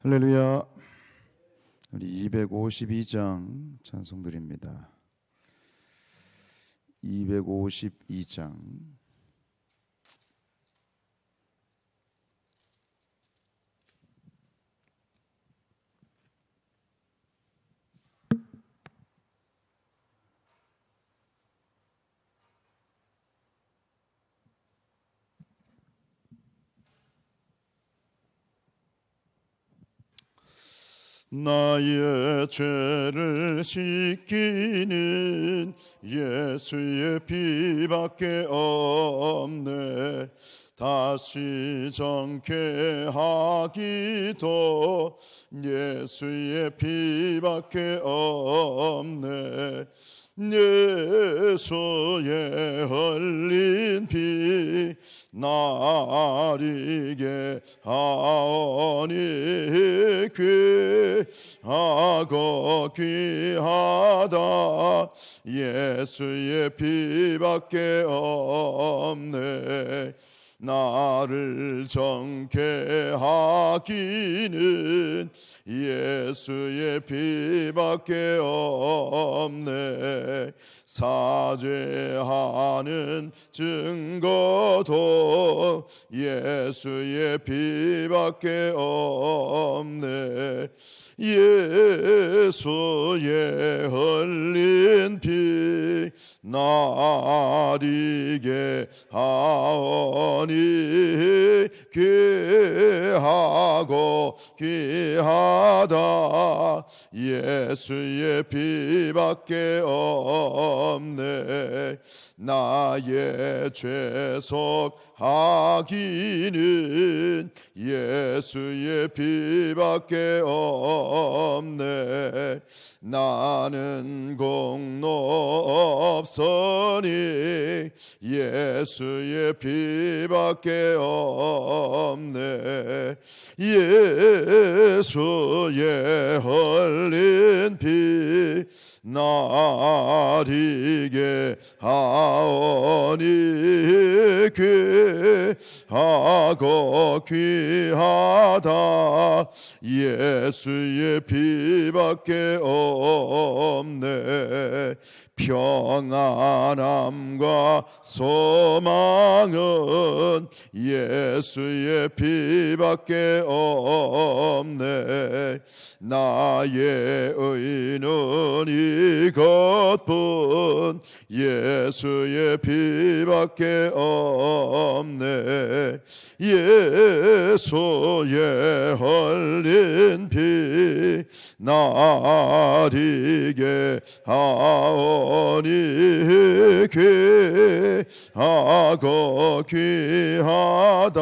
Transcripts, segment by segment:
할렐루야. 우리 252장 찬송 드립니다. 252장. 나의 죄를 씻기는 예수의 피밖에 없네. 다시 정케 하기도 예수의 피밖에 없네. 예수의 흘린 피 나리게 하오니 귀하고 귀하다. 예수의 피밖에 없네. 나를 정케 하기는 예수의 피밖에 없네. 사죄하는 증거도 예수의 피밖에 없네. 예수의 흘린 피 나리게 하오니 귀하고 귀하다. 예수의 피밖에 없네. 나의 죄속 하기는 예수의 피밖에 없네. 나는 공로 없으니 예수의 피밖에 없네. 예수의 흘린 피 나리게 하오니 귀하고 귀하다. 예수의 피밖에 없네. 평안함과 소망은 예수의 피밖에 없네. 나의 의는 이것뿐 예수의 피밖에 없네. 예수의 흘린 피 나리게 하오니 귀하고 귀하다.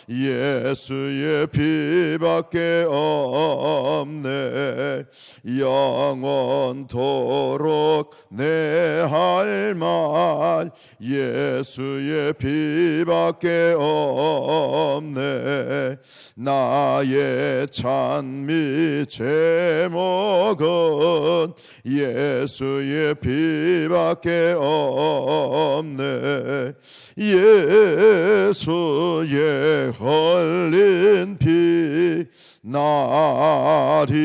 예수의 피밖에 없네. 영원토록 내 할 말 예수의 피밖에 없네. 나의 찬미 제목은 예수의 피밖에 없네. 예수의 흘린 피 나리게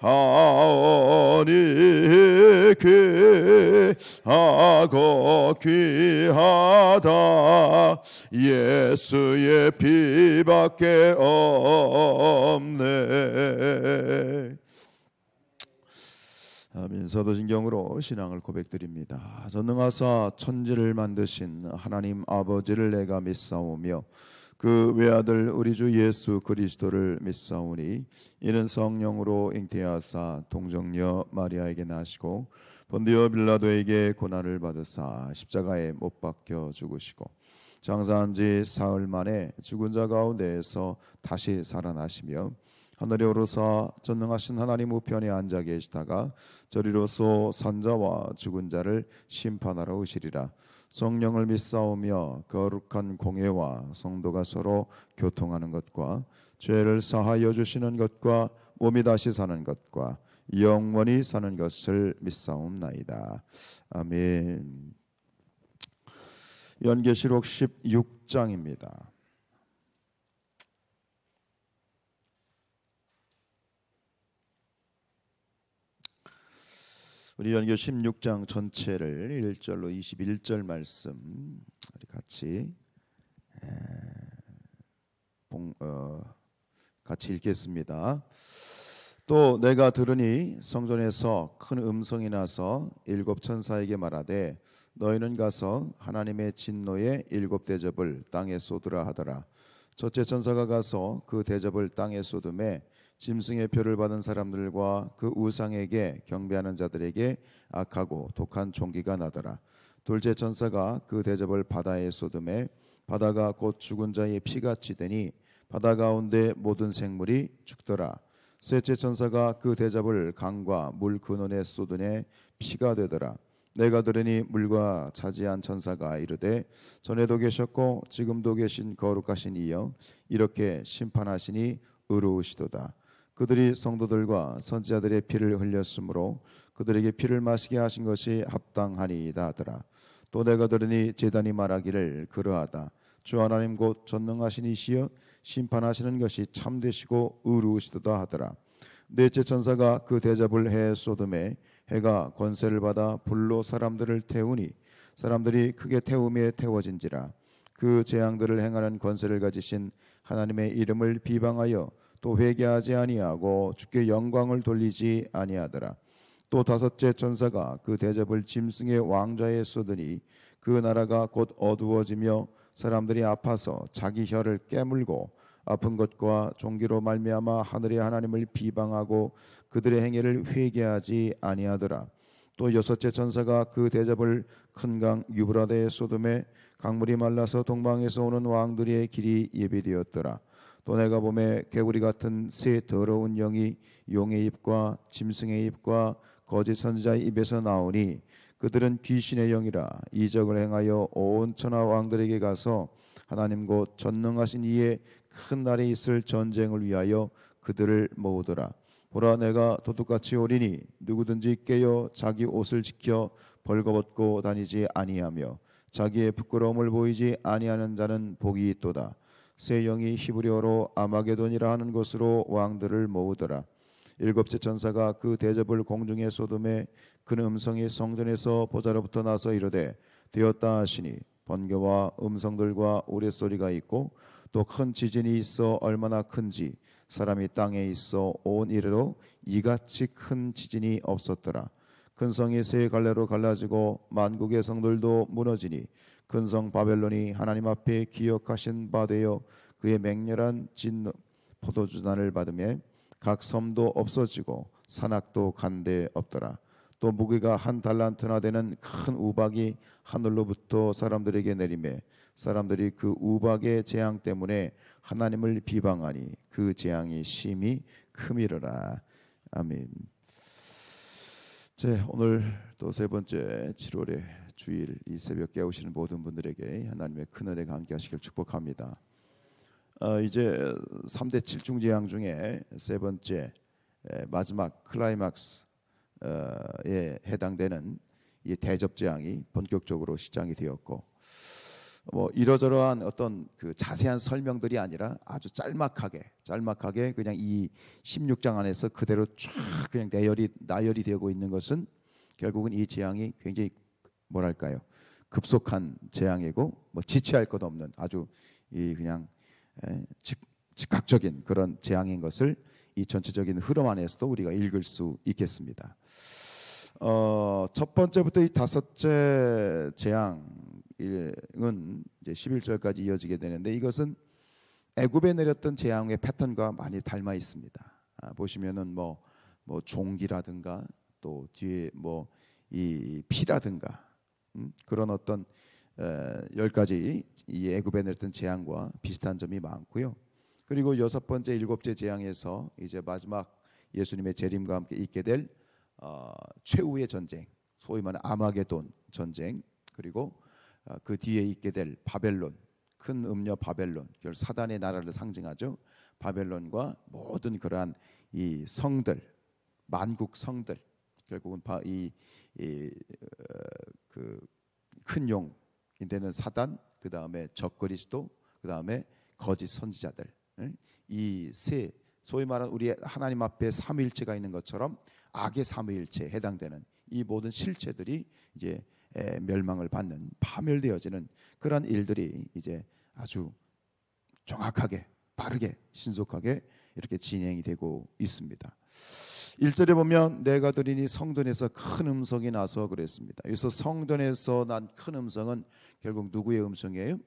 하오니 귀하고 귀하다. 예수의 피밖에 없네. 아멘. 사도신경으로 신앙을 고백드립니다. 전능하사 천지를 만드신 하나님 아버지를 내가 믿사오며 그 외아들 우리 주 예수 그리스도를 믿사오니 이는 성령으로 잉태하사 동정녀 마리아에게 나시고 본디오 빌라도에게 고난을 받으사 십자가에 못 박혀 죽으시고 장사한 지 사흘 만에 죽은 자 가운데에서 다시 살아나시며 하늘에 오르사 전능하신 하나님 우편에 앉아 계시다가 저리로서 산자와 죽은 자를 심판하러 오시리라. 성령을 믿사오며 거룩한 공회와 성도가 서로 교통하는 것과 죄를 사하여 주시는 것과 몸이 다시 사는 것과 영원히 사는 것을 믿사옵나이다. 아멘. 요한계시록 16장입니다. 우리 연교 16장 전체를 1절로 21절 말씀 우리 같이 읽겠습니다. 또 내가 들으니 성전에서 큰 음성이 나서 일곱 천사에게 말하되 너희는 가서 하나님의 진노의 일곱 대접을 땅에 쏟으라 하더라. 첫째 천사가 가서 그 대접을 땅에 쏟음에 짐승의 표를 받은 사람들과 그 우상에게 경배하는 자들에게 악하고 독한 총기가 나더라. 둘째 천사가 그 대접을 바다에 쏟음에 바다가 곧 죽은 자의 피같이 되니 바다 가운데 모든 생물이 죽더라. 셋째 천사가 그 대접을 강과 물 근원에 쏟으니 피가 되더라. 내가 들으니 물과 차지한 천사가 이르되 전에도 계셨고 지금도 계신 거룩하신 이여 이렇게 심판하시니 의로우시도다. 그들이 성도들과 선지자들의 피를 흘렸으므로 그들에게 피를 마시게 하신 것이 합당하니이다 하더라. 또 내가 들으니 제단이 말하기를 그러하다. 주 하나님 곧 전능하신 이시여 심판하시는 것이 참되시고 의로우시도다 하더라. 넷째 천사가 그 대접을 해에 쏟음에 해가 권세를 받아 불로 사람들을 태우니 사람들이 크게 태움에 태워진지라. 그 재앙들을 행하는 권세를 가지신 하나님의 이름을 비방하여 또 회개하지 아니하고 주께 영광을 돌리지 아니하더라. 또 다섯째 천사가 그 대접을 짐승의 왕좌에 쏟으니 그 나라가 곧 어두워지며 사람들이 아파서 자기 혀를 깨물고 아픈 것과 종기로 말미암아 하늘의 하나님을 비방하고 그들의 행위를 회개하지 아니하더라. 또 여섯째 천사가 그 대접을 큰 강 유브라데에 쏟음에 강물이 말라서 동방에서 오는 왕들의 길이 예비되었더라. 또 내가 보매 개구리 같은 새 더러운 영이 용의 입과 짐승의 입과 거짓 선지자의 입에서 나오니 그들은 귀신의 영이라 이적을 행하여 온 천하 왕들에게 가서 하나님 곧 전능하신 이의 큰 날에 있을 전쟁을 위하여 그들을 모으더라. 보라 내가 도둑같이 오리니 누구든지 깨어 자기 옷을 지켜 벌거벗고 다니지 아니하며 자기의 부끄러움을 보이지 아니하는 자는 복이 있도다. 새 영이 히브리어로 아마게돈이라 하는 곳으로 왕들을 모으더라. 일곱째 천사가 그 대접을 공중에 쏟음에 그 음성이 성전에서 보좌로부터 나서 이르되 되었다 하시니 번개와 음성들과 우레소리가 있고 또 큰 지진이 있어 얼마나 큰지 사람이 땅에 있어 온 이래로 이같이 큰 지진이 없었더라. 큰 성이 세 갈래로 갈라지고 만국의 성들도 무너지니 큰 성 바벨론이 하나님 앞에 기억하신 바 되어 그의 맹렬한 진 포도주단을 받으며 각 섬도 없어지고 산악도 간데 없더라. 또 무게가 한 달란트나 되는 큰 우박이 하늘로부터 사람들에게 내리매 사람들이 그 우박의 재앙 때문에 하나님을 비방하니 그 재앙이 심히 크미르라. 아멘. 오늘 또 세 번째 7월의 주일 이 새벽 깨우시는 모든 분들에게 하나님의 큰 은혜가 함께하시길 축복합니다. 이제 3대 7중 재앙 중에 세 번째 마지막 클라이막스에 해당되는 이 대접 재앙이 본격적으로 시작이 되었고 이러저러한 어떤 그 자세한 설명들이 아니라 아주 짤막하게 그냥 이 16장 안에서 그대로 쫙 그냥 나열이 되고 있는 것은 결국은 이 재앙이 굉장히 뭐랄까요 급속한 재앙이고 지체할 것 없는 아주 이 그냥 즉각적인 그런 재앙인 것을 이 전체적인 흐름 안에서도 우리가 읽을 수 있겠습니다. 첫 번째부터 이 다섯째 재앙은 이제 11절까지 이어지게 되는데 이것은 애굽에 내렸던 재앙의 패턴과 많이 닮아 있습니다. 보시면은 뭐 종기라든가 또 뒤에 이 피라든가 그런 어떤 10가지 이 애굽에 내렸던 재앙과 비슷한 점이 많고요. 그리고 여섯 번째, 일곱째 재앙에서 이제 마지막 예수님의 재림과 함께 있게 될 최후의 전쟁, 소위 말하는 아마게돈 전쟁, 그리고 그 뒤에 있게 될 바벨론, 큰 음녀 바벨론, 사단의 나라를 상징하죠. 바벨론과 모든 그러한 이 성들, 만국 성들, 결국은 그 큰 용이 되는 사단, 그 다음에 적그리스도, 그 다음에 거짓 선지자들, 이 세 소위 말하는 우리 하나님 앞에 삼위일체가 있는 것처럼 악의 삼위일체에 해당되는 이 모든 실체들이 이제 멸망을 받는, 파멸되어지는 그러한 일들이 이제 아주 정확하게, 빠르게, 신속하게 이렇게 진행이 되고 있습니다. 1절에 보면 내가 들으니 성전에서 큰 음성이 나서 그랬습니다. 여기서 성전에서 난 큰 음성은 결국 누구의 음성이에요?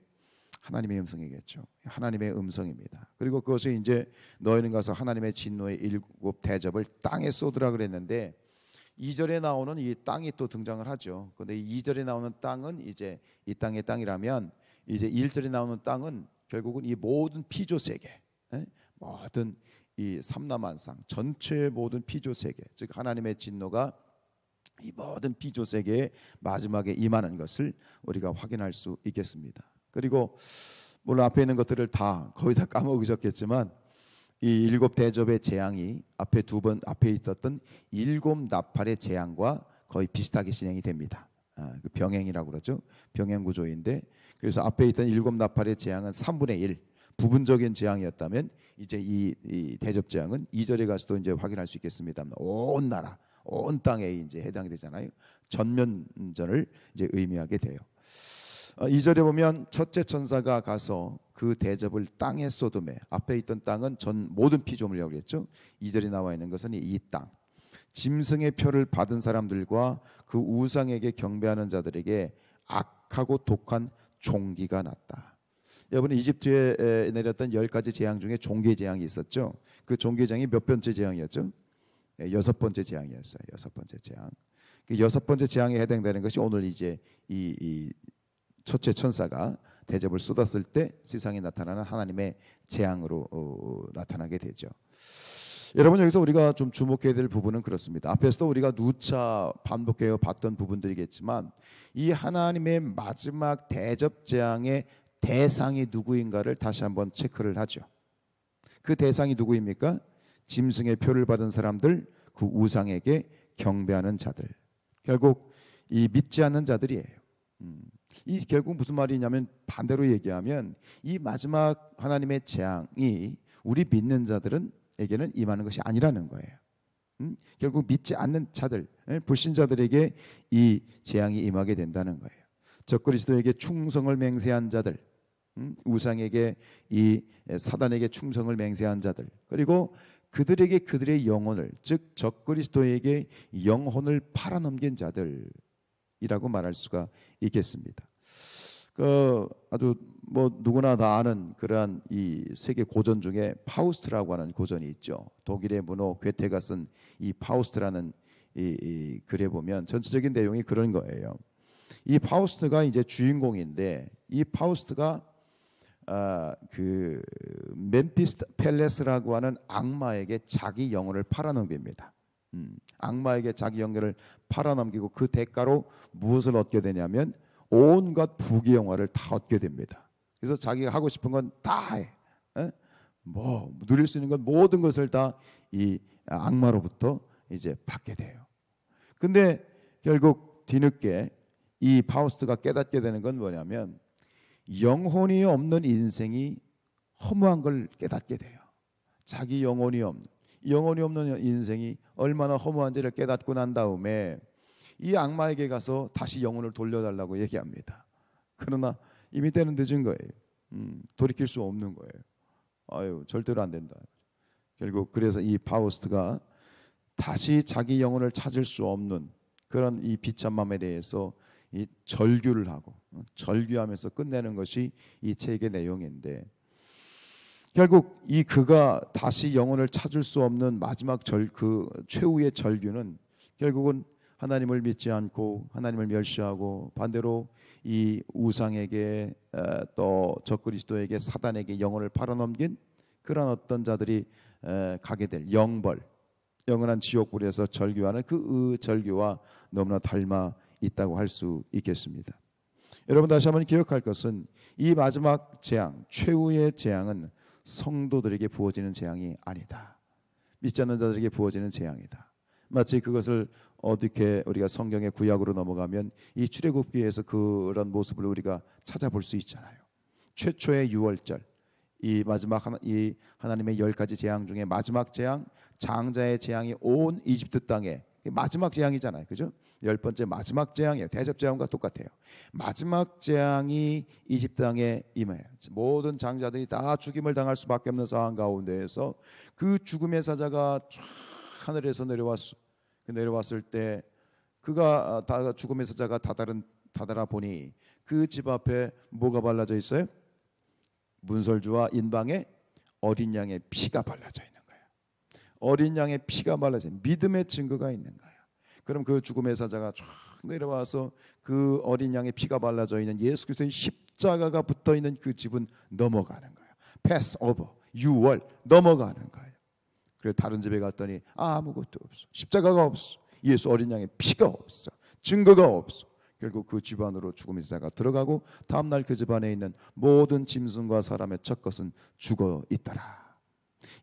하나님의 음성이겠죠. 하나님의 음성입니다. 그리고 그것이 이제 너희는 가서 하나님의 진노의 7 대접을 땅에 쏟으라 그랬는데 2절에 나오는 이 땅이 또 등장을 하죠. 그런데 2절에 나오는 땅은 이제 이 땅의 땅이라면 이제 1절에 나오는 땅은 결국은 이 모든 피조 세계, 모든 이 삼라만상 전체의 모든 피조 세계, 즉 하나님의 진노가 이 모든 피조 세계의 마지막에 임하는 것을 우리가 확인할 수 있겠습니다. 그리고 물론 앞에 있는 것들을 다 거의 다 까먹으셨겠지만 이 7 대접의 재앙이 앞에 앞에 있었던 7 나팔의 재앙과 거의 비슷하게 진행이 됩니다. 그 병행이라고 그러죠. 병행 구조인데, 그래서 앞에 있던 7 나팔의 재앙은 3분의 1 부분적인 재앙이었다면 이제 이 대접 재앙은 2절에 가서도 이제 확인할 수 있겠습니다. 온 나라, 온 땅에 이제 해당이 되잖아요. 전면전을 이제 의미하게 돼요. 2절에 보면 첫째 천사가 가서 그 대접을 땅에 쏟음에, 앞에 있던 땅은 전 모든 피조물이라고 그랬죠. 2절에 나와 있는 것은 이 땅, 짐승의 표를 받은 사람들과 그 우상에게 경배하는 자들에게 악하고 독한 종기가 났다. 여러분, 이집트에 내렸던 10가지 재앙 중에 종기 재앙이 있었죠. 그 종기 재앙이 몇 번째 재앙이었죠? 6번째 재앙이었어요. 6번째 재앙. 그 6번째 재앙에 해당되는 것이 오늘 이제 이 첫째 천사가 대접을 쏟았을 때 세상에 나타나는 하나님의 재앙으로 나타나게 되죠. 여러분, 여기서 우리가 좀 주목해야 될 부분은 그렇습니다. 앞에서도 우리가 누차 반복해서 봤던 부분들이겠지만 이 하나님의 마지막 대접 재앙의 대상이 누구인가를 다시 한번 체크를 하죠. 그 대상이 누구입니까? 짐승의 표를 받은 사람들, 그 우상에게 경배하는 자들, 결국 이 믿지 않는 자들이에요. 이 결국 무슨 말이냐면, 반대로 얘기하면 이 마지막 하나님의 재앙이 우리 믿는 자들에게는 임하는 것이 아니라는 거예요. 결국 믿지 않는 자들, 불신자들에게 이 재앙이 임하게 된다는 거예요. 적그리스도에게 충성을 맹세한 자들, 우상에게, 이 사단에게 충성을 맹세한 자들, 그리고 그들에게 그들의 영혼을, 즉 적그리스도에게 영혼을 팔아넘긴 자들이라고 말할 수가 있겠습니다. 그 아주 뭐 누구나 다 아는 그러한 이 세계 고전 중에 파우스트라고 하는 고전이 있죠. 독일의 문호 괴테가 쓴 이 파우스트라는 이 글에 보면 전체적인 내용이 그런 거예요. 이 파우스트가 이제 주인공인데, 이 파우스트가 그 멤피스 펠레스라고 하는 악마에게 자기 영혼을 팔아넘깁니다. 악마에게 자기 영혼을 팔아넘기고 그 대가로 무엇을 얻게 되냐면 온갖 부귀영화를 다 얻게 됩니다. 그래서 자기가 하고 싶은 건 다 해. 뭐 누릴 수 있는 건 모든 것을 다 이 악마로부터 이제 받게 돼요. 근데 결국 뒤늦게 이 파우스트가 깨닫게 되는 건 뭐냐면 영혼이 없는 인생이 허무한 걸 깨닫게 돼요. 자기 영혼이 없는 인생이 얼마나 허무한지를 깨닫고 난 다음에 이 악마에게 가서 다시 영혼을 돌려달라고 얘기합니다. 그러나 이미 때는 늦은 거예요. 돌이킬 수 없는 거예요. 아유, 절대로 안 된다. 결국 그래서 이 파우스트가 다시 자기 영혼을 찾을 수 없는 그런 이 비참함에 대해서 이 절규를 하고 절규하면서 끝내는 것이 이 책의 내용인데, 결국 이 그가 다시 영혼을 찾을 수 없는 마지막 그 최후의 절규는 결국은 하나님을 믿지 않고 하나님을 멸시하고 반대로 이 우상에게 또 적그리스도에게 사단에게 영혼을 팔아넘긴 그런 어떤 자들이 가게 될 영벌, 영원한 지옥불에서 절규하는 그 절규와 너무나 닮아 있다고 할 수 있겠습니다. 여러분, 다시 한번 기억할 것은 이 마지막 재앙, 최후의 재앙은 성도들에게 부어지는 재앙이 아니다. 믿지 않는 자들에게 부어지는 재앙이다. 마치 그것을 어떻게 우리가 성경의 구약으로 넘어가면 이 출애굽기에서 그런 모습을 우리가 찾아볼 수 있잖아요. 최초의 유월절, 이 마지막 이 하나님의 10가지 재앙 중에 마지막 재앙, 장자의 재앙이 온 이집트 땅에 마지막 재앙이잖아요, 그죠? 10번째 마지막 재앙이에요. 대접 재앙과 똑같아요. 마지막 재앙이 이집트 땅에 임해요. 모든 장자들이 다 죽임을 당할 수밖에 없는 상황 가운데에서 그 죽음의 사자가 쫙 하늘에서 내려왔을 때 그가 다 죽음의 사자가 다다라 보니 그 집 앞에 뭐가 발라져 있어요? 문설주와 인방에 어린 양의 피가 발라져 있는 거예요. 어린 양의 피가 발라져 있는 믿음의 증거가 있는 거예요. 그럼 그 죽음의 사자가 쫙 내려와서 그 어린 양의 피가 발라져 있는 예수 그리스도의 십자가가 붙어 있는 그 집은 넘어가는 거예요. 패스 오버, 유월 넘어가는 거예요. 그래서 다른 집에 갔더니 아무것도 없어. 십자가가 없어. 예수 어린 양의 피가 없어. 증거가 없어. 결국 그 집 안으로 죽음의 사자가 들어가고 다음날 그 집 안에 있는 모든 짐승과 사람의 첫 것은 죽어 있더라.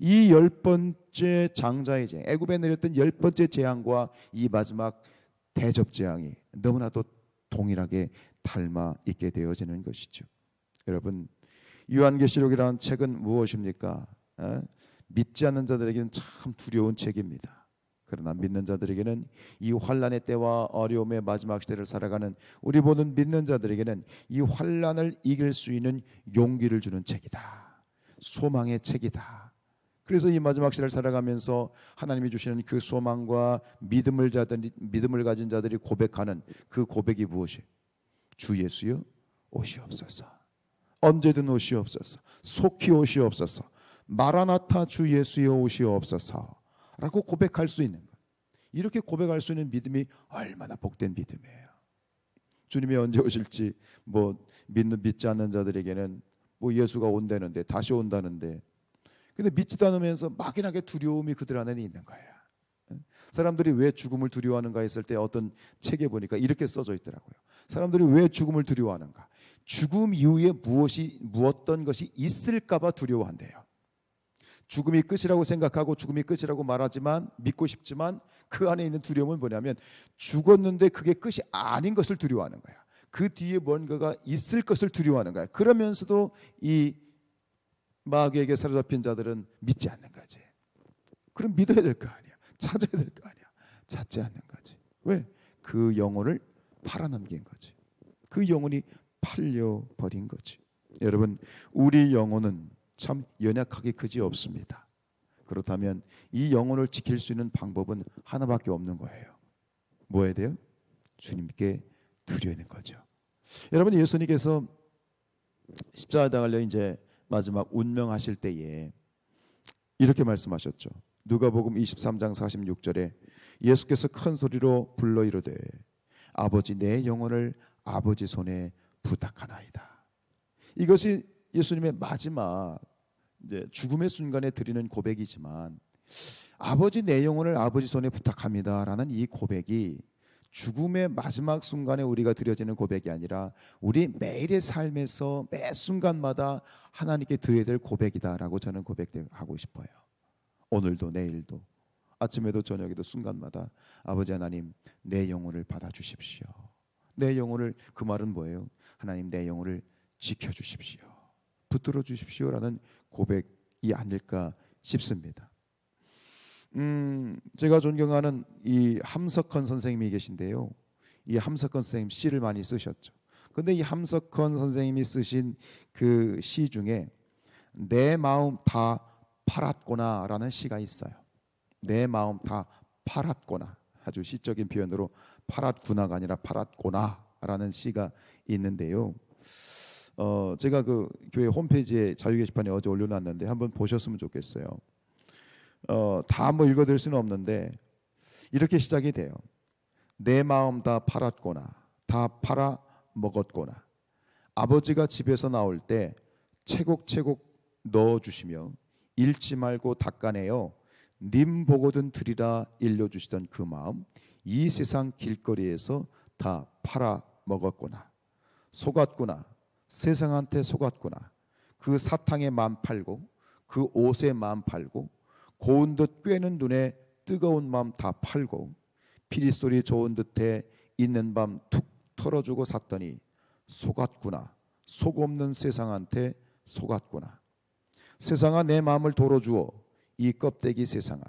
이 10번째 장자의 재앙, 애굽에 내렸던 10번째 재앙과 이 마지막 대접 재앙이 너무나도 동일하게 닮아 있게 되어지는 것이죠. 여러분, 요한계시록이라는 책은 무엇입니까? 믿지 않는 자들에게는 참 두려운 책입니다. 그러나 믿는 자들에게는 이 환난의 때와 어려움의 마지막 시대를 살아가는 우리 모든 믿는 자들에게는 이 환난을 이길 수 있는 용기를 주는 책이다. 소망의 책이다. 그래서 이 마지막 시대를 살아가면서 하나님이 주시는 그 소망과 믿음을 가진 자들이 고백하는 그 고백이 무엇이에요? 주 예수여 오시옵소서. 언제든 오시옵소서. 속히 오시옵소서. 마라나타 주 예수여 오시옵소서 라고 고백할 수 있는 것. 이렇게 고백할 수 있는 믿음이 얼마나 복된 믿음이에요. 주님이 언제 오실지 믿지 않는 자들에게는 예수가 온다는데, 다시 온다는데, 근데 믿지도 않으면서 막연하게 두려움이 그들 안에 있는 거예요. 사람들이 왜 죽음을 두려워하는가 했을 때 어떤 책에 보니까 이렇게 써져 있더라고요. 사람들이 왜 죽음을 두려워하는가? 죽음 이후에 무엇던 것이 있을까 봐 두려워한대요. 죽음이 끝이라고 생각하고 죽음이 끝이라고 말하지만, 믿고 싶지만 그 안에 있는 두려움은 뭐냐면 죽었는데 그게 끝이 아닌 것을 두려워하는 거야. 그 뒤에 뭔가가 있을 것을 두려워하는 거야. 그러면서도 이 마귀에게 사로잡힌 자들은 믿지 않는 거지. 그럼 믿어야 될 거 아니야. 찾아야 될 거 아니야. 찾지 않는 거지. 왜? 그 영혼을 팔아넘긴 거지. 그 영혼이 팔려버린 거지. 여러분, 우리 영혼은 참 연약하게 그지없습니다. 그렇다면 이 영혼을 지킬 수 있는 방법은 하나밖에 없는 거예요. 뭐 해야 돼요? 주님께 드리는 거죠. 여러분, 예수님께서 십자가 당하려 이제 마지막 운명하실 때에 이렇게 말씀하셨죠. 누가복음 23장 46절에 예수께서 큰 소리로 불러 이르되 아버지 내 영혼을 아버지 손에 부탁하나이다. 이것이 예수님의 마지막 이제 죽음의 순간에 드리는 고백이지만, 아버지 내 영혼을 아버지 손에 부탁합니다라는 이 고백이 죽음의 마지막 순간에 우리가 드려지는 고백이 아니라 우리 매일의 삶에서 매 순간마다 하나님께 드려야 될 고백이다라고 저는 고백하고 싶어요. 오늘도 내일도 아침에도 저녁에도 순간마다 아버지 하나님 내 영혼을 받아주십시오. 내 영혼을, 그 말은 뭐예요? 하나님 내 영혼을 지켜주십시오. 붙들어 주십시오라는 고백이 아닐까 싶습니다. 제가 존경하는 이 함석헌 선생님이 계신데요. 이 함석헌 선생님 시를 많이 쓰셨죠. 근데 이 함석헌 선생님이 쓰신 그 시 중에 내 마음 다 팔았구나라는 시가 있어요. 내 마음 다 팔았구나. 아주 시적인 표현으로 팔았구나가 아니라 팔았구나라는 시가 있는데요. 제가 그 교회 홈페이지에 자유 게시판에 어제 올려놨는데 한번 보셨으면 좋겠어요. 다 한번 읽어드릴 수는 없는데 이렇게 시작이 돼요. 내 마음 다 팔았구나. 다 팔아 먹었구나. 아버지가 집에서 나올 때 채곡채곡 넣어주시며 잃지 말고 닦아내어 님 보거든 드리라 일려주시던 그 마음, 이 세상 길거리에서 다 팔아 먹었구나. 속았구나. 세상한테 속았구나. 그 사탕에 마음 팔고 그 옷에 마음 팔고 고운 듯 꿰는 눈에 뜨거운 마음 다 팔고 피리소리 좋은 듯해 있는 밤 툭 털어주고 샀더니 속았구나. 속 없는 세상한테 속았구나. 세상아 내 마음을 도로 주어 이 껍데기 세상아,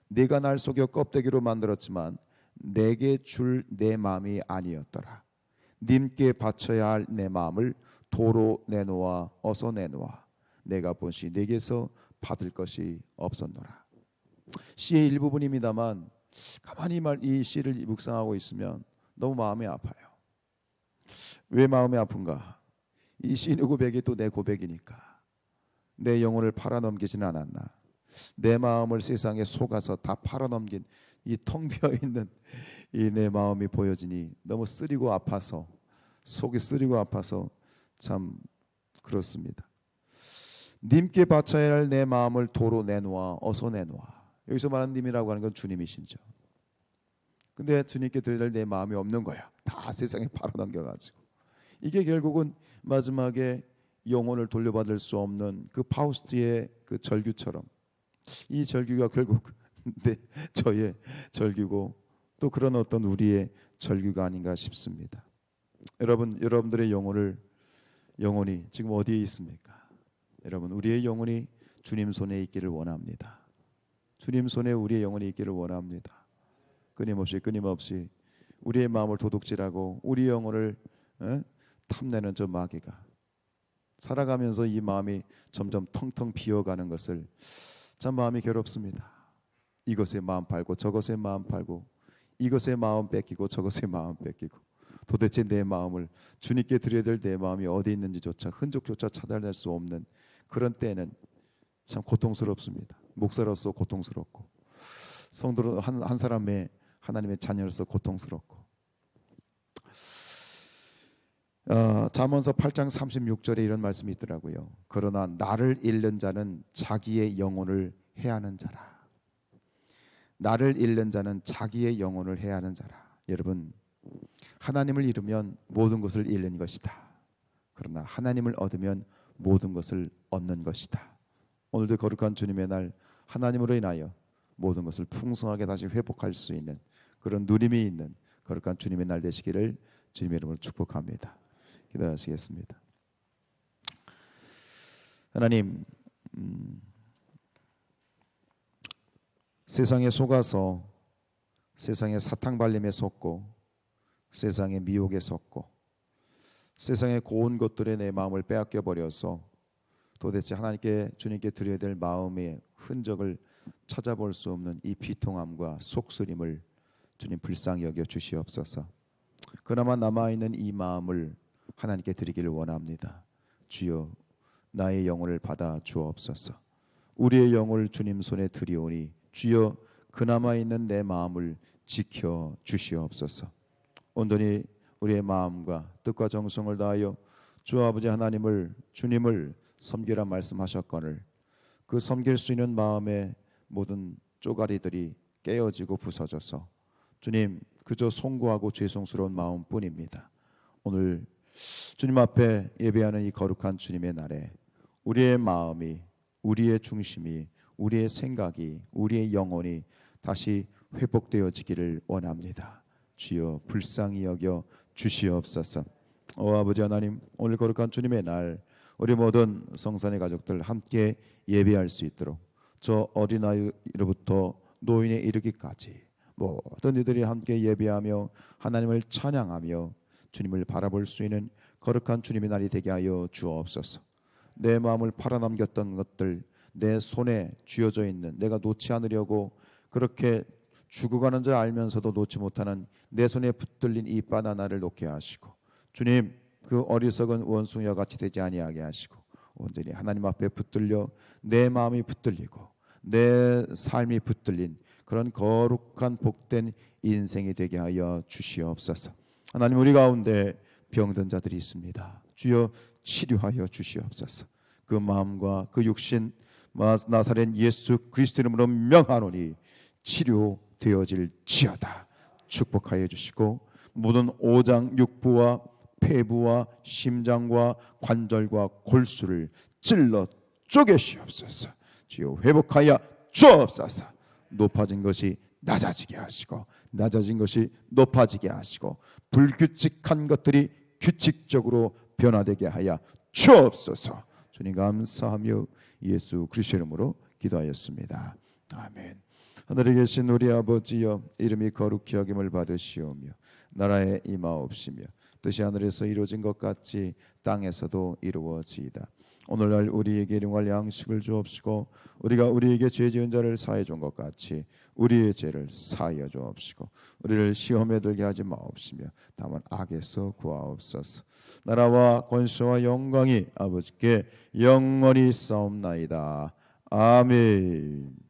내가 날 속여 껍데기로 만들었지만 내게 줄 내 마음이 아니었더라. 님께 바쳐야 할 내 마음을 도로 내놓아 어서 내놓아 내가 본시 내게서 받을 것이 없었노라. 시의 일부분입니다만 가만히 이 시를 묵상하고 있으면 너무 마음이 아파요. 왜 마음이 아픈가? 이 시인의 고백이 또 내 고백이니까. 내 영혼을 팔아넘기지는 않았나. 내 마음을 세상에 속아서 다 팔아넘긴 이 텅 비어있는 이 내 마음이 보여지니 너무 쓰리고 아파서, 속이 쓰리고 아파서 참 그렇습니다. 님께 바쳐야 할 내 마음을 도로 내놓아 어서 내놓아. 여기서 말하는 님이라고 하는 건 주님이시죠. 근데 주님께 드려야 할 내 마음이 없는 거야. 다 세상에 팔아넘겨가지고. 이게 결국은 마지막에 영혼을 돌려받을 수 없는 그 파우스트의 그 절규처럼 이 절규가 결국 저의 절규고 또 그런 어떤 우리의 절규가 아닌가 싶습니다. 여러분들의 영혼이 지금 어디에 있습니까? 여러분, 우리의 영혼이 주님 손에 있기를 원합니다. 주님 손에 우리의 영혼이 있기를 원합니다. 끊임없이 우리의 마음을 도둑질하고 우리 영혼을 탐내는 저 마귀가 살아가면서 이 마음이 점점 텅텅 비어가는 것을 참 마음이 괴롭습니다. 이것에 마음 팔고 저것에 마음 팔고 이것에 마음 뺏기고 저것에 마음 뺏기고 도대체 내 마음을 주님께 드려야 될 내 마음이 어디 있는지조차 흔적조차 찾아낼 수 없는 그런 때는 참 고통스럽습니다. 목사로서 고통스럽고 성도로 한 사람의 하나님의 자녀로서 고통스럽고 잠언서 8장 36절에 이런 말씀이 있더라고요. 그러나 나를 잃는 자는 자기의 영혼을 해하는 자라. 나를 잃는 자는 자기의 영혼을 해하는 자라. 여러분, 하나님을 잃으면 모든 것을 잃는 것이다. 그러나 하나님을 얻으면 모든 것을 얻는 것이다. 오늘도 거룩한 주님의 날 하나님으로 인하여 모든 것을 풍성하게 다시 회복할 수 있는 그런 누림이 있는 거룩한 주님의 날 되시기를 주님의 이름으로 축복합니다. 기도하시겠습니다. 하나님, 세상에 속아서 세상의 사탕발림에 속고 세상의 미혹에 속고 세상의 고운 것들에 내 마음을 빼앗겨 버려서 도대체 하나님께 주님께 드려야 될 마음의 흔적을 찾아볼 수 없는 이 비통함과 속쓰림을 주님 불쌍히 여겨 주시옵소서. 그나마 남아있는 이 마음을 하나님께 드리기를 원합니다. 주여, 나의 영혼을 받아 주옵소서. 우리의 영을 주님 손에 드리오니 주여, 그나마 있는 내 마음을 지켜 주시옵소서. 온전히 우리의 마음과 뜻과 정성을 다하여 주 아버지 하나님을, 주님을 섬기라 말씀하셨거늘 그 섬길 수 있는 마음의 모든 쪼가리들이 깨어지고 부서져서 주님, 그저 송구하고 죄송스러운 마음뿐입니다. 오늘 주님 앞에 예배하는 이 거룩한 주님의 날에 우리의 마음이, 우리의 중심이, 우리의 생각이, 우리의 영혼이 다시 회복되어지기를 원합니다. 주여, 불쌍히 여겨 주시옵소서. 아버지 하나님, 오늘 거룩한 주님의 날 우리 모든 성산의 가족들 함께 예배할 수 있도록 저 어린아이로부터 노인에 이르기까지 모든 이들이 함께 예배하며 하나님을 찬양하며 주님을 바라볼 수 있는 거룩한 주님의 날이 되게 하여 주옵소서. 내 마음을 팔아넘겼던 것들 내 손에 쥐어져 있는, 내가 놓지 않으려고 그렇게 죽어가는 줄 알면서도 놓지 못하는 내 손에 붙들린 이 바나나를 놓게 하시고, 주님, 그 어리석은 원숭이와 같이 되지 아니하게 하시고 온전히 하나님 앞에 붙들려 내 마음이 붙들리고 내 삶이 붙들린 그런 거룩한 복된 인생이 되게 하여 주시옵소서. 하나님, 우리 가운데 병든 자들이 있습니다. 주여, 치료하여 주시옵소서. 그 마음과 그 육신 나사렛 예수 그리스도 이름으로 명하노니 치료되어질지어다. 축복하여 주시고 모든 오장 육부와 폐부와 심장과 관절과 골수를 찔러 쪼개시옵소서. 주여, 회복하여 주옵소서. 높아진 것이 낮아지게 하시고 낮아진 것이 높아지게 하시고 불규칙한 것들이 규칙적으로 변화되게 하여 주옵소서. 주님 감사하며 예수 그리스도 이름으로 기도하였습니다. 아멘. 하늘에 계신 우리 아버지여, 이름이 거룩히 여김을 받으시오며 나라에 임하옵시며 뜻이 하늘에서 이루어진 것 같이 땅에서도 이루어지이다. 오늘날 우리에게 일용할 양식을 주옵시고 우리가 우리에게 죄 지은 자를 사해 준 것 같이 우리의 죄를 사하여 주옵시고 우리를 시험에 들게 하지 마옵시며 다만 악에서 구하옵소서. 나라와 권세와 영광이 아버지께 영원히 싸움나이다. 아멘.